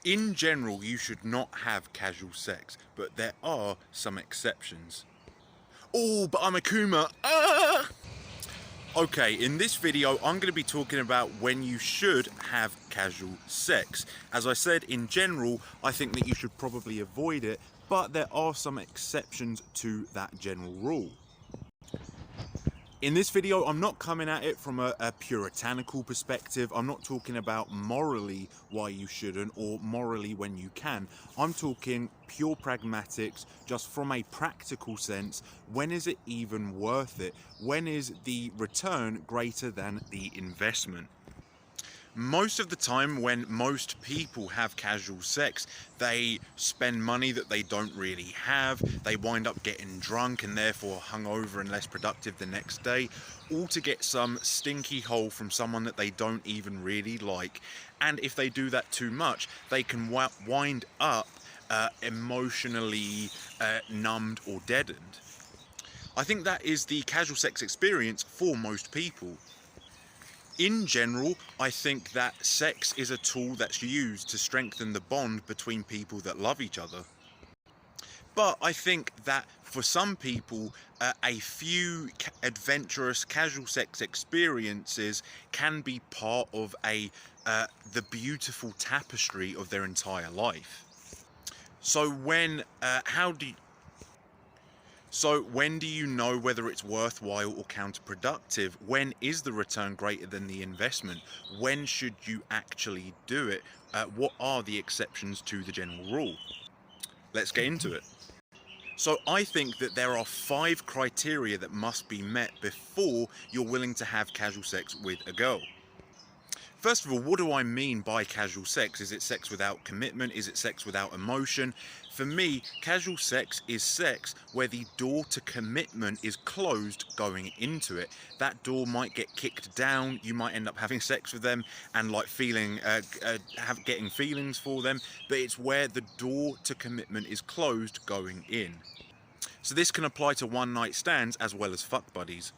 In general, you should not have casual sex, but there are some exceptions. Oh, but I'm a Kuma. Ah! Okay, in this video, I'm going to be talking about when you should have casual sex. As I said, in general, I think that you should probably avoid it, but there are some exceptions to that general rule. In this video, I'm not coming at it from a puritanical perspective. I'm not talking about morally why you shouldn't or morally when you can. I'm talking pure pragmatics, just from a practical sense. When is it even worth it? When is the return greater than the investment? Most of the time when most people have casual sex, they spend money that they don't really have, they wind up getting drunk and therefore hungover and less productive the next day, all to get some stinky hole from someone that they don't even really like. And if they do that too much, they can wind up emotionally numbed or deadened. I think that is the casual sex experience for most people. In general, I think that sex is a tool that's used to strengthen the bond between people that love each other. But I think that for some people, a few adventurous casual sex experiences can be part of the beautiful tapestry of their entire life. So when do you know whether it's worthwhile or counterproductive? When is the return greater than the investment? When should you actually do it? What are the exceptions to the general rule? Let's get into it. So I think that there are 5 criteria that must be met before you're willing to have casual sex with a girl. First of all, what do I mean by casual sex? Is it sex without commitment? Is it sex without emotion? For me, casual sex is sex where the door to commitment is closed going into it. That door might get kicked down, you might end up having sex with them and like getting feelings for them, but it's where the door to commitment is closed going in. So this can apply to one-night stands as well as fuck buddies.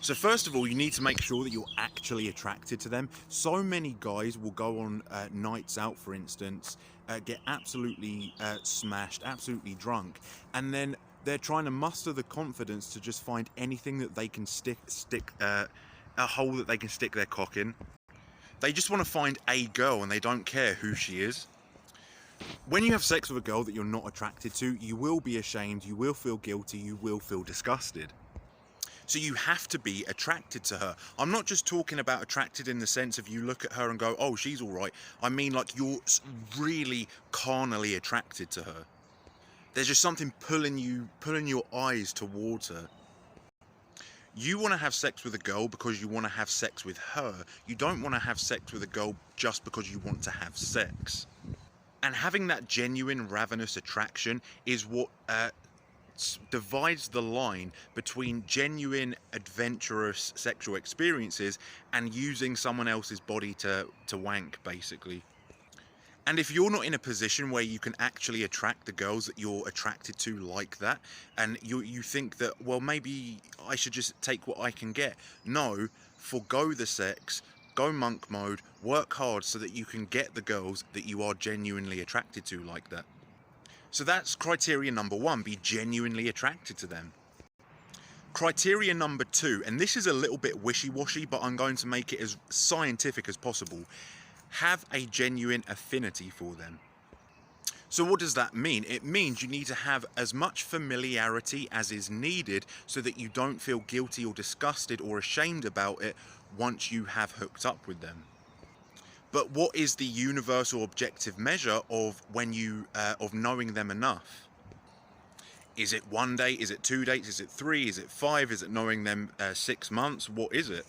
So first of all, you need to make sure that you're actually attracted to them. So many guys will go on nights out, for instance, get absolutely smashed, absolutely drunk, and then they're trying to muster the confidence to just find anything that they can a hole that they can stick their cock in. They just want to find a girl and they don't care who she is. When you have sex with a girl that you're not attracted to, you will be ashamed, you will feel guilty, you will feel disgusted. So you have to be attracted to her. I'm not just talking about attracted in the sense of you look at her and go, oh, she's all right. I mean like you're really carnally attracted to her. There's just something pulling your eyes towards her. You want to have sex with a girl because you want to have sex with her. You don't want to have sex with a girl just because you want to have sex. And having that genuine ravenous attraction is what divides the line between genuine adventurous sexual experiences and using someone else's body to wank, basically. And if you're not in a position where you can actually attract the girls that you're attracted to like that, and you think that, well, maybe I should just take what I can get. No, forgo the sex, go monk mode, work hard so that you can get the girls that you are genuinely attracted to like that. So that's criteria number 1, be genuinely attracted to them. Criteria number 2, and this is a little bit wishy-washy, but I'm going to make it as scientific as possible. Have a genuine affinity for them. So what does that mean? It means you need to have as much familiarity as is needed so that you don't feel guilty or disgusted or ashamed about it once you have hooked up with them. But what is the universal objective measure of of knowing them enough? Is it 1 day? Is it 2 dates? Is it 3? Is it 5? Is it knowing them 6 months? What is it?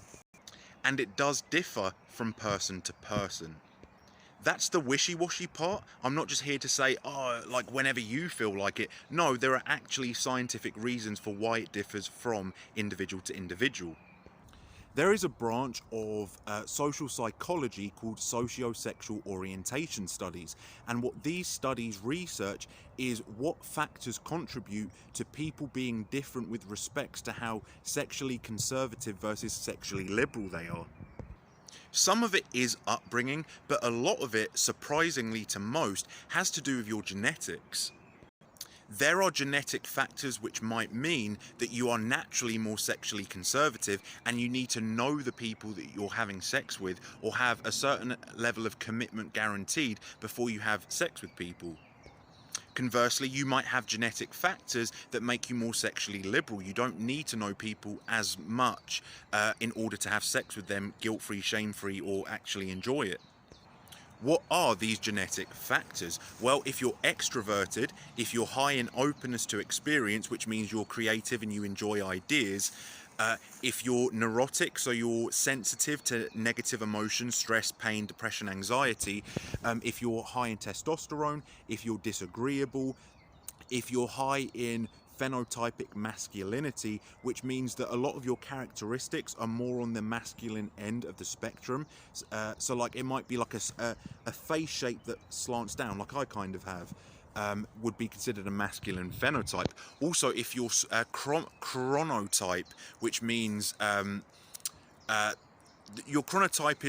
And it does differ from person to person. That's the wishy-washy part. I'm not just here to say, oh, like whenever you feel like it. No, there are actually scientific reasons for why it differs from individual to individual. There is a branch of social psychology called sociosexual orientation studies, and what these studies research is what factors contribute to people being different with respects to how sexually conservative versus sexually liberal they are. Some of it is upbringing, but a lot of it, surprisingly to most, has to do with your genetics. There are genetic factors which might mean that you are naturally more sexually conservative, and you need to know the people that you're having sex with, or have a certain level of commitment guaranteed before you have sex with people. Conversely, you might have genetic factors that make you more sexually liberal. You don't need to know people as much in order to have sex with them guilt-free, shame-free, or actually enjoy it. What are these genetic factors? Well, if you're extroverted, if you're high in openness to experience, which means you're creative and you enjoy ideas, if you're neurotic, so you're sensitive to negative emotions, stress, pain, depression, anxiety, if you're high in testosterone, if you're disagreeable, if you're high in phenotypic masculinity, which means that a lot of your characteristics are more on the masculine end of the spectrum. So like it might be like a face shape that slants down, like I kind of have, would be considered a masculine phenotype. Also, if you're chronotype, which means your chronotype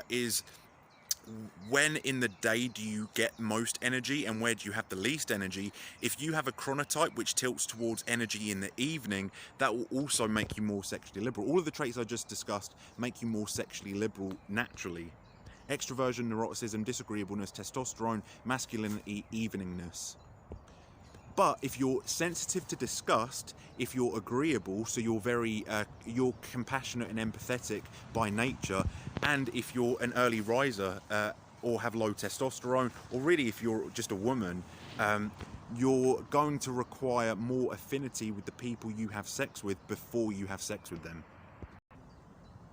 is when in the day do you get most energy and where do you have the least energy. If you have a chronotype which tilts towards energy in the evening, that will also make you more sexually liberal. All of the traits I just discussed make you more sexually liberal naturally. Extroversion, neuroticism, disagreeableness, testosterone, masculinity, eveningness. But if you're sensitive to disgust, if you're agreeable, so you're you're compassionate and empathetic by nature, and if you're an early riser or have low testosterone, or really if you're just a woman, you're going to require more affinity with the people you have sex with before you have sex with them.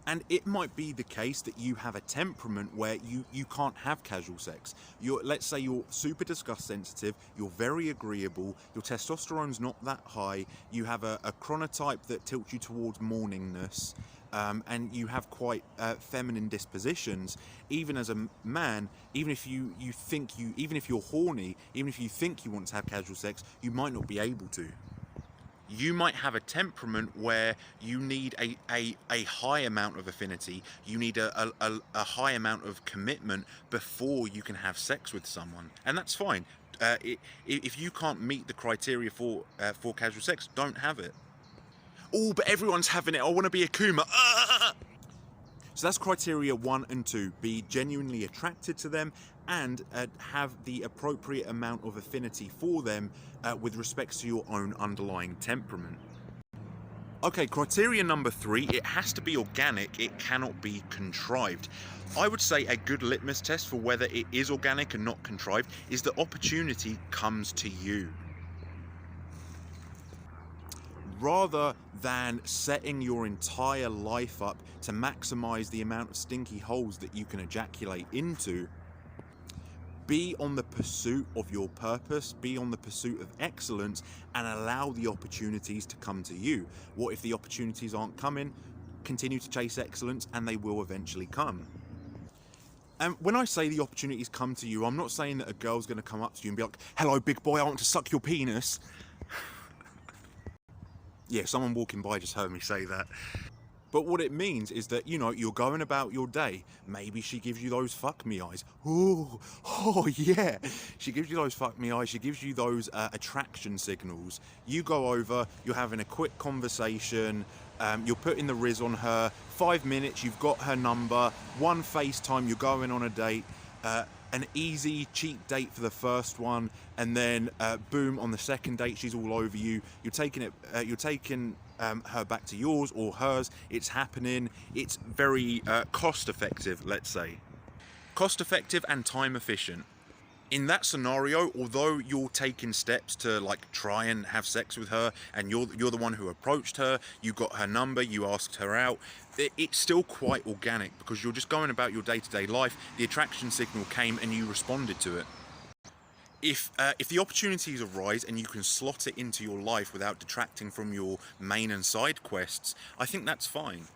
And it might be the case that you have a temperament where you can't have casual sex. Let's say you're super disgust sensitive, you're very agreeable, your testosterone's not that high, you have a chronotype that tilts you towards morningness, and you have quite feminine dispositions. Even as a man, even if even if you're horny, even if you think you want to have casual sex, you might not be able to. You might have a temperament where you need a high amount of affinity, you need a high amount of commitment before you can have sex with someone, and that's fine. If you can't meet the criteria for casual sex, don't have it. Oh, but everyone's having it, I want to be a Kuma. So that's criteria 1 and 2. Be genuinely attracted to them and have the appropriate amount of affinity for them with respect to your own underlying temperament. Okay, criteria number 3, it has to be organic, it cannot be contrived. I would say a good litmus test for whether it is organic and not contrived is the opportunity comes to you. Rather than setting your entire life up to maximize the amount of stinky holes that you can ejaculate into, be on the pursuit of your purpose, be on the pursuit of excellence, and allow the opportunities to come to you. What if the opportunities aren't coming? Continue to chase excellence and they will eventually come. And when I say the opportunities come to you, I'm not saying that a girl's going to come up to you and be like, "Hello, big boy, I want to suck your penis." Yeah, someone walking by just heard me say that. But what it means is that, you know, you're going about your day. Maybe she gives you those fuck me eyes. Ooh, oh yeah. She gives you those fuck me eyes. She gives you those attraction signals. You go over, you're having a quick conversation. You're putting the riz on her. 5 minutes, you've got her number. One FaceTime, you're going on a date. An easy, cheap date for the first one, and then boom, on the second date, she's all over you. You're taking her back to yours or hers. It's happening. It's very cost effective, let's say. Cost effective and time efficient. In that scenario, although you're taking steps to like try and have sex with her, and you're the one who approached her, you got her number, you asked her out, it's still quite organic because you're just going about your day-to-day life. The attraction signal came and you responded to it. If the opportunities arise and you can slot it into your life without detracting from your main and side quests, I think that's fine.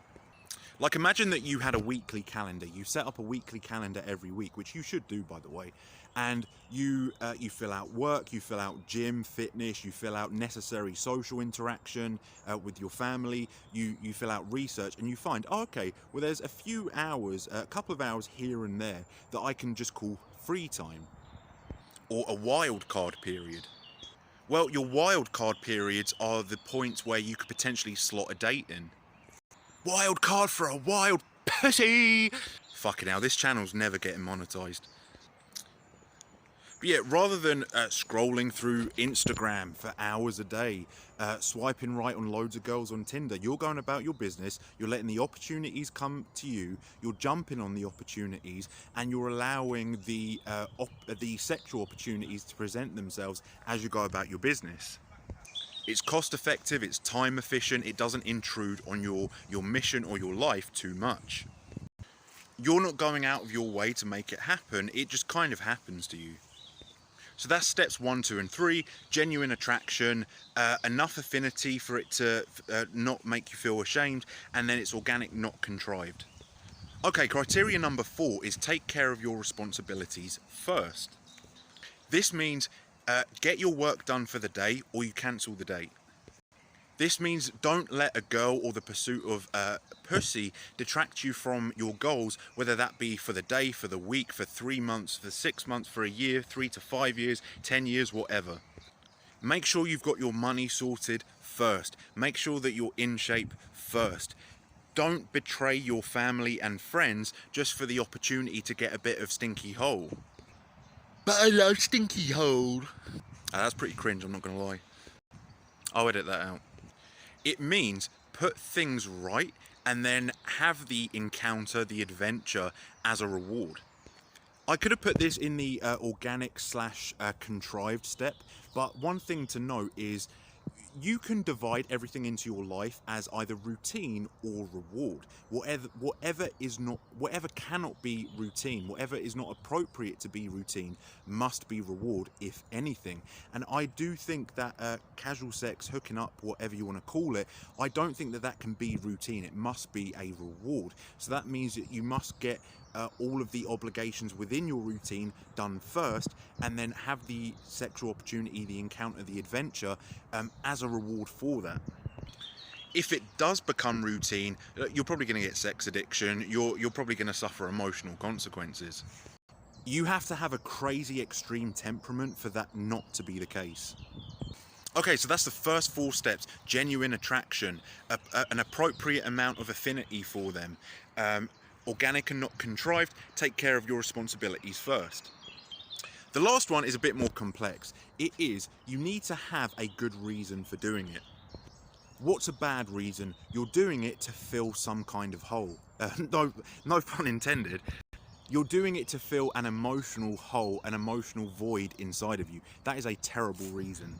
Like, imagine that you had a weekly calendar. You set up a weekly calendar every week, which you should do, by the way. And you fill out work, you fill out gym, fitness, you fill out necessary social interaction with your family. You fill out research, and you find, oh, okay, well, there's a few hours, a couple of hours here and there that I can just call free time, or a wild card period. Well, your wild card periods are the points where you could potentially slot a date in. Wild card for a wild pussy! Fucking hell, this channel's never getting monetized. But yeah, rather than scrolling through Instagram for hours a day, swiping right on loads of girls on Tinder, you're going about your business, you're letting the opportunities come to you, you're jumping on the opportunities, and you're allowing the sexual opportunities to present themselves as you go about your business. It's cost effective, it's time efficient, it doesn't intrude on your mission or your life too much. You're not going out of your way to make it happen, it just kind of happens to you. So that's steps 1, 2 and 3, genuine attraction, enough affinity for it to not make you feel ashamed, and then it's organic, not contrived. Okay, criteria number 4 is take care of your responsibilities first. This means get your work done for the day, or you cancel the date. This means don't let a girl or the pursuit of pussy detract you from your goals, whether that be for the day, for the week, for 3 months, for 6 months, for a year, 3 to 5 years, 10 years, whatever. Make sure you've got your money sorted first. Make sure that you're in shape first. Don't betray your family and friends just for the opportunity to get a bit of stinky hole. But I love stinky hole. That's pretty cringe, I'm not gonna lie. I'll edit that out. It means put things right and then have the encounter, the adventure as a reward. I could have put this in the organic / contrived step, but one thing to note is you can divide everything into your life as either routine or reward. Whatever cannot be routine, whatever is not appropriate to be routine, must be reward, if anything. And I do think that casual sex, hooking up, whatever you want to call it, I don't think that can be routine. It must be a reward. So that means that you must get all of the obligations within your routine done first, and then have the sexual opportunity, the encounter, the adventure as a reward for that. If it does become routine, you're probably going to get sex addiction, you're probably going to suffer emotional consequences. You have to have a crazy extreme temperament for that not to be the case. Okay, so that's the first 4 steps. Genuine attraction, an appropriate amount of affinity for them, organic and not contrived, take care of your responsibilities first. The last one is a bit more complex. It is, you need to have a good reason for doing it. What's a bad reason? You're doing it to fill some kind of hole. No pun intended. You're doing it to fill an emotional hole, an emotional void inside of you. That is a terrible reason.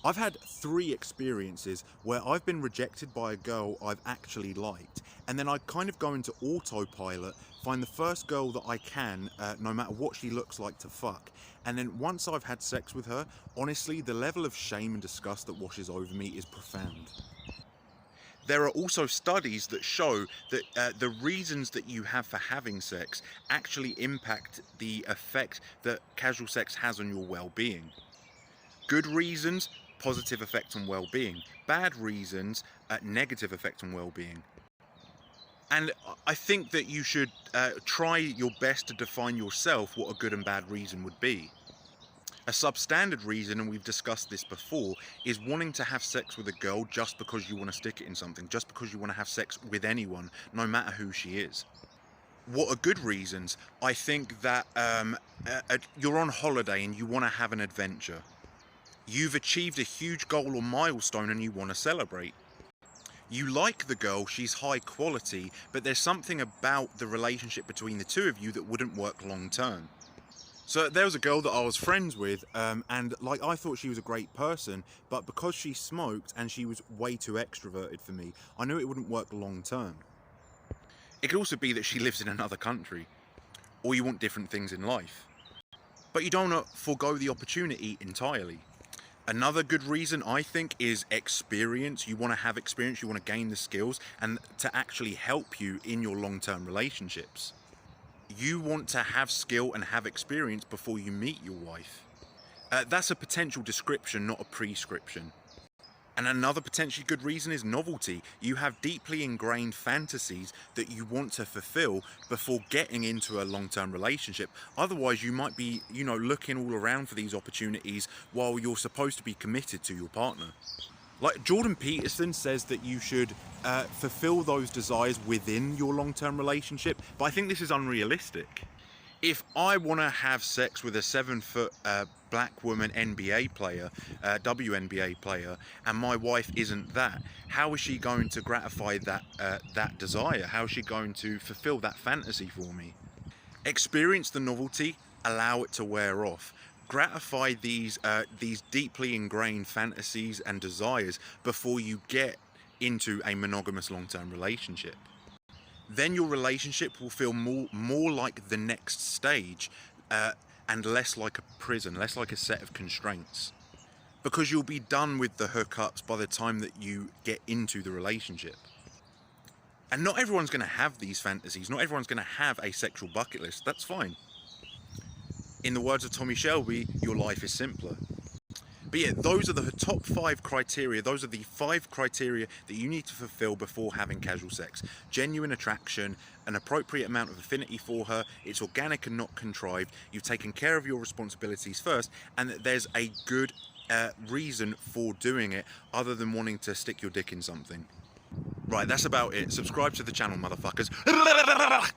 I've had 3 experiences where I've been rejected by a girl I've actually liked, and then I kind of go into autopilot, find the first girl that I can, no matter what she looks like, to fuck. And then once I've had sex with her, honestly, the level of shame and disgust that washes over me is profound. There are also studies that show that the reasons that you have for having sex actually impact the effect that casual sex has on your well-being. Good reasons, positive effect on well-being. Bad reasons, negative effect on well-being. And I think that you should try your best to define yourself what a good and bad reason would be. A substandard reason, and we've discussed this before, is wanting to have sex with a girl just because you want to stick it in something, just because you want to have sex with anyone, no matter who she is. What are good reasons? I think that you're on holiday and you want to have an adventure. You've achieved a huge goal or milestone and you want to celebrate. You like the girl, she's high quality, but there's something about the relationship between the two of you that wouldn't work long term. So there was a girl that I was friends with, and like, I thought she was a great person, but because she smoked and she was way too extroverted for me, I knew it wouldn't work long term. It could also be that she lives in another country, or you want different things in life. But you don't want to forego the opportunity entirely. Another good reason I think is experience. You want to have experience, you want to gain the skills and to actually help you in your long-term relationships. You want to have skill and have experience before you meet your wife. That's a potential description, not a prescription. And another potentially good reason is novelty. You have deeply ingrained fantasies that you want to fulfill before getting into a long-term relationship. Otherwise, you might be, looking all around for these opportunities while you're supposed to be committed to your partner. Like Jordan Peterson says that you should fulfill those desires within your long-term relationship, but I think this is unrealistic. If I want to have sex with a 7-foot black woman NBA player, WNBA player, and my wife isn't that, how is she going to gratify that desire? How is she going to fulfill that fantasy for me? Experience the novelty, allow it to wear off. Gratify these deeply ingrained fantasies and desires before you get into a monogamous long-term relationship. Then your relationship will feel more like the next stage, and less like a prison, less like a set of constraints. Because you'll be done with the hookups by the time that you get into the relationship. And not everyone's going to have these fantasies. Not everyone's going to have a sexual bucket list. That's fine. In the words of Tommy Shelby, your life is simpler. But yeah, those are the top 5 criteria. Those are the 5 criteria that you need to fulfill before having casual sex. Genuine attraction, an appropriate amount of affinity for her, it's organic and not contrived, you've taken care of your responsibilities first, and that there's a good reason for doing it other than wanting to stick your dick in something. Right, that's about it. Subscribe to the channel, motherfuckers.